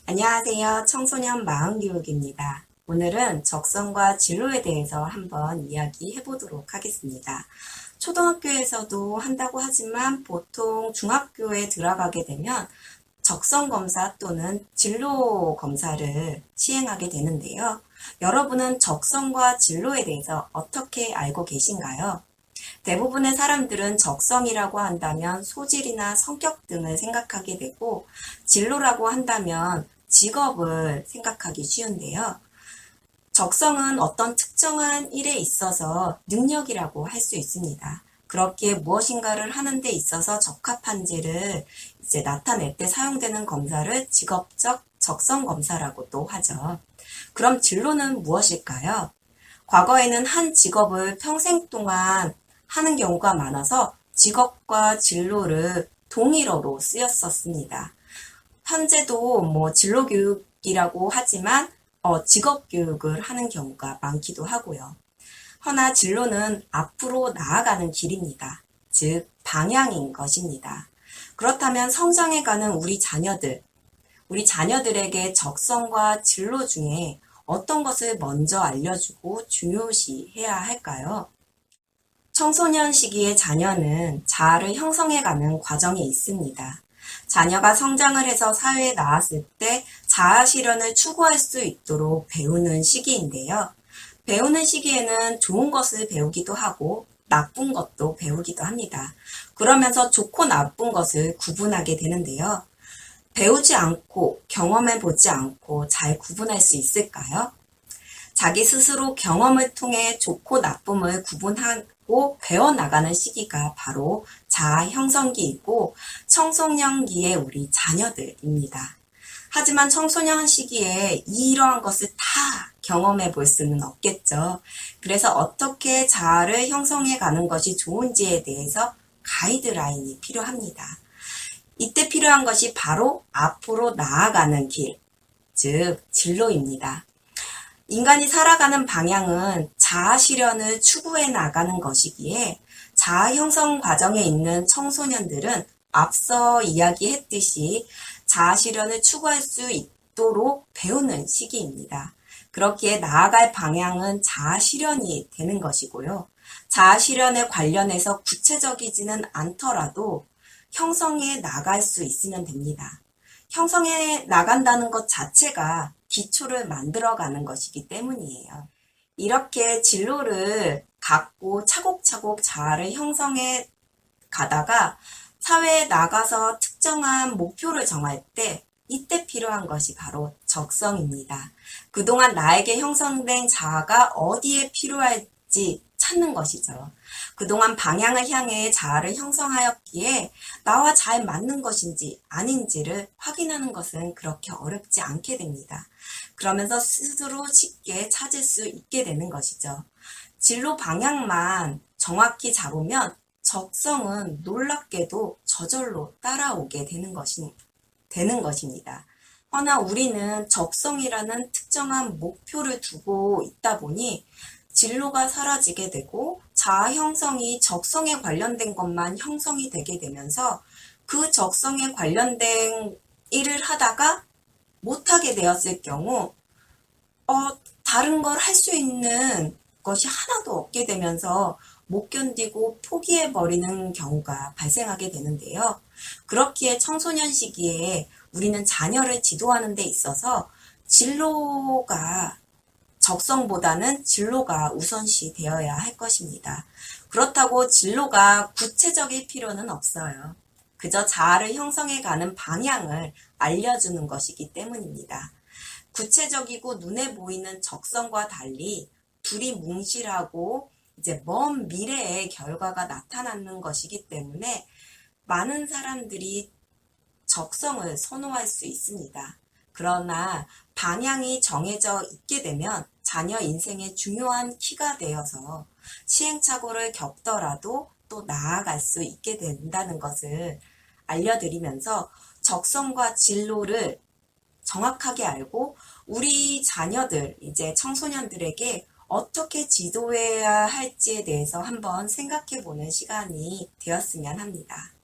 안녕하세요. 청소년 마음교육입니다. 오늘은 적성과 진로에 대해서 한번 이야기해 보도록 하겠습니다. 초등학교에서도 한다고 하지만 보통 중학교에 들어가게 되면 적성 검사 또는 진로 검사를 시행하게 되는데요. 여러분은 적성과 진로에 대해서 어떻게 알고 계신가요? 대부분의 사람들은 적성이라고 한다면 소질이나 성격 등을 생각하게 되고, 진로라고 한다면 직업을 생각하기 쉬운데요. 적성은 어떤 특정한 일에 있어서 능력이라고 할 수 있습니다. 그렇게 무엇인가를 하는 데 있어서 적합한지를 나타낼 때 사용되는 검사를 직업적 적성 검사라고도 하죠. 그럼 진로는 무엇일까요? 과거에는 한 직업을 평생 동안 하는 경우가 많아서 직업과 진로를 동일어로 쓰였었습니다. 현재도 진로교육이라고 하지만 직업교육을 하는 경우가 많기도 하고요. 허나 진로는 앞으로 나아가는 길입니다. 즉, 방향인 것입니다. 그렇다면 성장해가는 우리 자녀들에게 적성과 진로 중에 어떤 것을 먼저 알려주고 중요시해야 할까요? 청소년 시기의 자녀는 자아를 형성해가는 과정에 있습니다. 자녀가 성장을 해서 사회에 나왔을 때 자아 실현을 추구할 수 있도록 배우는 시기인데요. 배우는 시기에는 좋은 것을 배우기도 하고 나쁜 것도 배우기도 합니다. 그러면서 좋고 나쁜 것을 구분하게 되는데요. 배우지 않고 경험해 보지 않고 잘 구분할 수 있을까요? 자기 스스로 경험을 통해 좋고 나쁨을 구분하고 배워나가는 시기가 바로 자아 형성기이고 청소년기의 우리 자녀들입니다. 하지만 청소년 시기에 이러한 것을 다 경험해 볼 수는 없겠죠. 그래서 어떻게 자아를 형성해 가는 것이 좋은지에 대해서 가이드라인이 필요합니다. 이때 필요한 것이 바로 앞으로 나아가는 길, 즉 진로입니다. 인간이 살아가는 방향은 자아 실현을 추구해 나가는 것이기에 자아 형성 과정에 있는 청소년들은 앞서 이야기했듯이 자아 실현을 추구할 수 있도록 배우는 시기입니다. 그렇기에 나아갈 방향은 자아 실현이 되는 것이고요. 자아 실현에 관련해서 구체적이지는 않더라도 형성해 나갈 수 있으면 됩니다. 형성해 나간다는 것 자체가 기초를 만들어가는 것이기 때문이에요. 이렇게 진로를 갖고 차곡차곡 자아를 형성해 가다가 사회에 나가서 특정한 목표를 정할 때 이때 필요한 것이 바로 적성입니다. 그동안 나에게 형성된 자아가 어디에 필요할지 찾는 것이죠. 그동안 방향을 향해 자아를 형성하였기에 나와 잘 맞는 것인지 아닌지를 확인하는 것은 그렇게 어렵지 않게 됩니다. 그러면서 스스로 쉽게 찾을 수 있게 되는 것이죠. 진로 방향만 정확히 잡으면 적성은 놀랍게도 저절로 따라오게 되는 것입니다. 허나 우리는 적성이라는 특정한 목표를 두고 있다 보니 진로가 사라지게 되고 자아 형성이 적성에 관련된 것만 형성이 되게 되면서 그 적성에 관련된 일을 하다가 못하게 되었을 경우 다른 걸 할 수 있는 것이 하나도 없게 되면서 못 견디고 포기해버리는 경우가 발생하게 되는데요. 그렇기에 청소년 시기에 우리는 자녀를 지도하는 데 있어서 진로가 적성보다는 진로가 우선시 되어야 할 것입니다. 그렇다고 진로가 구체적일 필요는 없어요. 그저 자아를 형성해가는 방향을 알려주는 것이기 때문입니다. 구체적이고 눈에 보이는 적성과 달리 둘이 뭉실하고 먼 미래의 결과가 나타나는 것이기 때문에 많은 사람들이 적성을 선호할 수 있습니다. 그러나 방향이 정해져 있게 되면 자녀 인생의 중요한 키가 되어서 시행착오를 겪더라도 또 나아갈 수 있게 된다는 것을 알려드리면서 적성과 진로를 정확하게 알고 우리 자녀들, 청소년들에게 어떻게 지도해야 할지에 대해서 한번 생각해 보는 시간이 되었으면 합니다.